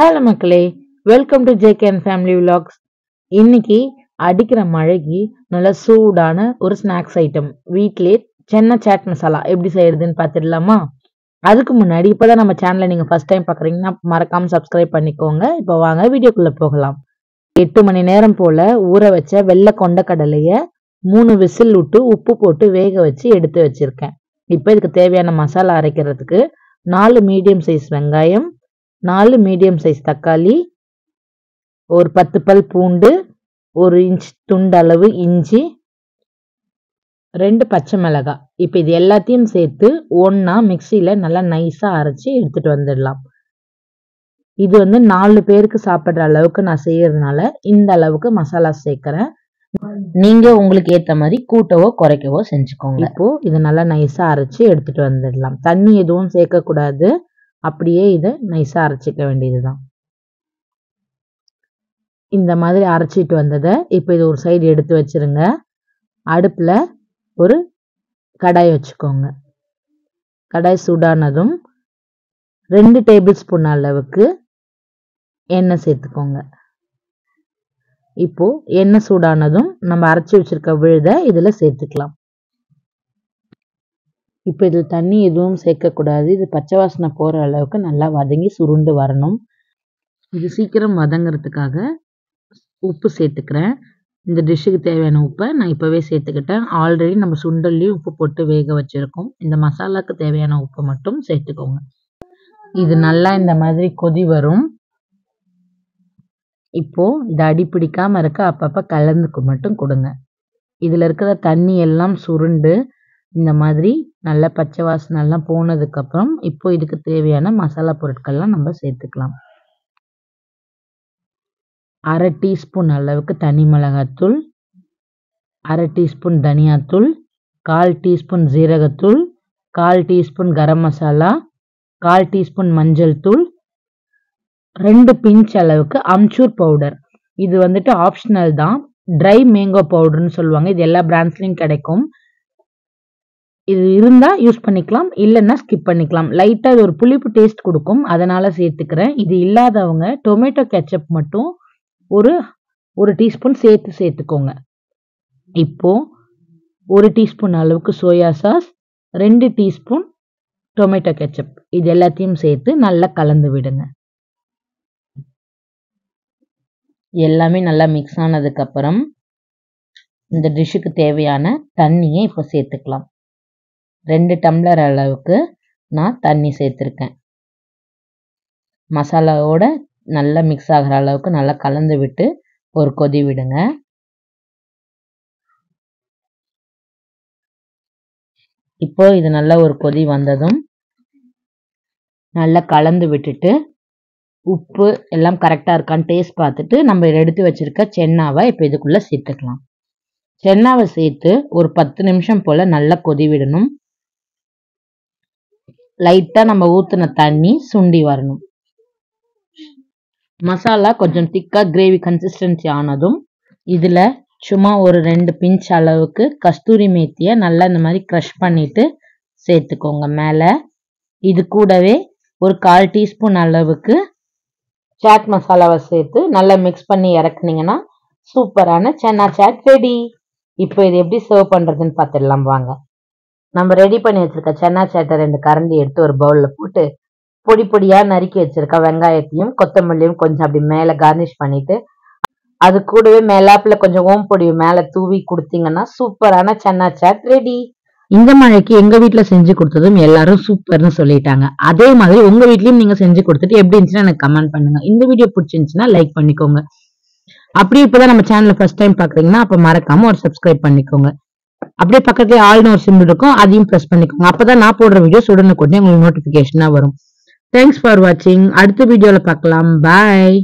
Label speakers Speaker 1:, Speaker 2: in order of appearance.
Speaker 1: Hello மக்களே, welcome to JKN family vlogs. இன்னைக்கு அடிக்கிற மழைக்கு நல்ல சூடான ஒரு ஸ்நாக்ஸ் ஐட்டம் வீட்டிலே சென்னா சாட் மசாலா எப்படி செய்யறதுன்னு பார்த்துடலாமா? அதுக்கு முன்னாடி இப்போதான் நம்ம சேனலை நீங்கள் ஃபர்ஸ்ட் டைம் பார்க்குறீங்கன்னா மறக்காமல் சப்ஸ்கிரைப் பண்ணிக்கோங்க. இப்போ வாங்க வீடியோக்குள்ளே போகலாம். 8 மணி நேரம் போல் ஊற வச்ச வெள்ளை கொண்டக்கடலையை 3 விசில் விட்டு உப்பு போட்டு வேக வச்சு எடுத்து வச்சுருக்கேன். இப்போ இதுக்கு தேவையான மசாலா அரைக்கிறதுக்கு 4 மீடியம் சைஸ் வெங்காயம், 4 மீடியம் சைஸ் தக்காளி, ஒரு 10 பல் பூண்டு, 1 இன்ச் துண்டளவு இஞ்சி, 2 பச்சை மிளகாய். இப்போ இது எல்லாத்தையும் சேர்த்து ஒன்றா மிக்சியில் நல்லா நைஸாக அரைச்சி எடுத்துகிட்டு வந்துடலாம். இது 4 பேருக்கு சாப்பிட்ற அளவுக்கு நான் செய்யறதுனால இந்த அளவுக்கு மசாலா சேர்க்குறேன். நீங்கள் உங்களுக்கு ஏற்ற மாதிரி கூட்டவோ குறைக்கவோ செஞ்சுக்கோங்க. இப்போது இதை நல்லா நைஸாக அரைச்சி எடுத்துகிட்டு வந்துடலாம். தண்ணி எதுவும் சேர்க்கக்கூடாது, அப்படியே இதை நைஸாக அரைச்சிக்க வேண்டியது தான். இந்த மாதிரி அரைச்சிட்டு வந்ததை இப்போ இது ஒரு சைடு எடுத்து வச்சுருங்க. அடுப்பில் ஒரு கடாய் வச்சுக்கோங்க. கடாய் சூடானதும் 2 டேபிள் ஸ்பூன் அளவுக்கு எண்ணெய் சேர்த்துக்கோங்க. இப்போது எண்ணெய் சூடானதும் நம்ம அரைச்சி வச்சுருக்க விழுதை இதில் சேர்த்துக்கலாம். இப்போ இதில் தண்ணி எதுவும் சேர்க்கக்கூடாது. இது பச்சை வாசனை போகிற அளவுக்கு நல்லா வதங்கி சுருண்டு வரணும். இது சீக்கிரம் வதங்கிறதுக்காக உப்பு சேர்த்துக்கிறேன். இந்த டிஷ்ஷுக்கு தேவையான உப்பை நான் இப்போவே சேர்த்துக்கிட்டேன். ஆல்ரெடி நம்ம சுண்டல்லையும் உப்பு போட்டு வேக வச்சுருக்கோம். இந்த மசாலாவுக்கு தேவையான உப்பை மட்டும் சேர்த்துக்கோங்க. இது நல்லா இந்த மாதிரி கொதி வரும். இப்போது இதை அடி பிடிக்காமல் இருக்க அப்பப்போ கலந்துக்கு மட்டும் கொடுங்க. இதில் இருக்கிற தண்ணி எல்லாம் சுருண்டு இந்த மாதிரி நல்ல பச்சை வாசனைலாம் போனதுக்கப்புறம் இப்போ இதுக்கு தேவையான மசாலா பொருட்கள்லாம் நம்ம சேர்த்துக்கலாம். 1/2 டீஸ்பூன் அளவுக்கு தனி மிளகாத்தூள், 1/2 டீஸ்பூன் தனியாத்தூள், 1/4 டீஸ்பூன் ஜீரகத்தூள், 1/4 டீஸ்பூன் கரம் மசாலா, 1/4 டீஸ்பூன் மஞ்சள் தூள், 2 பிஞ்ச் அளவுக்கு அம்ச்சூர் பவுடர். இது ஆப்ஷனல் தான். ட்ரை மேங்கோ பவுடர்னு சொல்லுவாங்க. இது எல்லா பிராண்ட்ஸ்லையும் கிடைக்கும். இது இருந்தால் யூஸ் பண்ணிக்கலாம், இல்லைன்னா ஸ்கிப் பண்ணிக்கலாம். லைட்டாக இது ஒரு புளிப்பு டேஸ்ட் கொடுக்கும், அதனால் சேர்த்துக்கிறேன். இது இல்லாதவங்க டொமேட்டோ கெச்சப் மட்டும் ஒரு டீஸ்பூன் சேர்த்துக்கோங்க. இப்போது 1 டீஸ்பூன் அளவுக்கு soya sauce, 2 teaspoon tomato ketchup, இது எல்லாத்தையும் சேர்த்து நல்லா கலந்து விடுங்க. எல்லாமே நல்லா மிக்ஸ் ஆனதுக்கப்புறம் இந்த டிஷ்ஷுக்கு தேவையான தண்ணியை இப்போ சேர்த்துக்கலாம். 2 டம்ளர் அளவுக்கு நான் தண்ணி சேர்த்துருக்கேன். மசாலாவோட நல்லா மிக்ஸ் ஆகிற அளவுக்கு நல்லா கலந்து விட்டு ஒரு கொதி விடுங்க. இப்போ இது நல்லா ஒரு கொதி வந்ததும் நல்லா கலந்து விட்டுட்டு உப்பு எல்லாம் கரெக்டாக இருக்கான்னு டேஸ்ட் பார்த்துட்டு நம்ம எடுத்து வச்சிருக்க சென்னாவை இப்போ இதுக்குள்ளே சேர்த்துக்கலாம். சென்னாவை சேர்த்து ஒரு 10 நிமிஷம் போல் நல்லா கொதி விடணும். லைட்டாக நம்ம ஊற்றின தண்ணி சுண்டி வரணும். மசாலா கொஞ்சம் திக்காக கிரேவி கன்சிஸ்டன்சி ஆனதும் இதில் சும்மா ஒரு 2 பிஞ்ச் அளவுக்கு கஸ்தூரி மேத்தியை நல்லா இந்த மாதிரி க்ரஷ் பண்ணிவிட்டு சேர்த்துக்கோங்க மேலே. இது கூடவே ஒரு 1/4 டீஸ்பூன் அளவுக்கு சாட் மசாலாவை சேர்த்து நல்லா மிக்ஸ் பண்ணி இறக்குனீங்கன்னா சூப்பரான சென்னா சாட் ரெடி. இப்போ இது எப்படி சர்வ் பண்ணுறதுன்னு பார்த்துடலாம் வாங்க. நம்ம ரெடி பண்ணி வச்சுருக்க சென்னா சாட்டை 2 கரண்டி எடுத்து ஒரு பவுலில் போட்டு பொடி பொடியாக நறுக்கி வச்சுருக்க வெங்காயத்தையும் கொத்தமல்லியும் கொஞ்சம் அப்படி மேலே கார்னிஷ் பண்ணிவிட்டு அது கூடவே மேலாப்பில் கொஞ்சம் ஓம் பொடியை மேலே தூவி கொடுத்தீங்கன்னா சூப்பரான சென்னா சாட் ரெடி. இந்த மழைக்கு எங்கள் வீட்டில் செஞ்சு கொடுத்ததும் எல்லாரும் சூப்பர்னு சொல்லிட்டாங்க. அதே மாதிரி உங்கள் வீட்லையும் நீங்கள் செஞ்சு கொடுத்துட்டு எப்படி இருந்துச்சுன்னா எனக்கு கமெண்ட் பண்ணுங்கள். இந்த வீடியோ பிடிச்சிருந்துச்சுன்னா லைக் பண்ணிக்கோங்க. அப்படியே இப்போதான் நம்ம சேனலை ஃபர்ஸ்ட் டைம் பார்க்குறீங்கன்னா அப்போ மறக்காமல் ஒரு சப்ஸ்கிரைப் பண்ணிக்கோங்க. அப்படியே பக்கத்துலேயே ஆல்னு ஒரு சிம்பிள் இருக்கும், அதையும் ப்ரெஸ் பண்ணிக்கோங்க. அப்போ தான் நான் போடுற வீடியோஸ் உடனுக்குடனே உங்களுக்கு நோட்டிஃபிகேஷனாக வரும். தேங்க்ஸ் ஃபார் வாட்சிங். அடுத்த வீடியோவில் பார்க்கலாம். பாய்.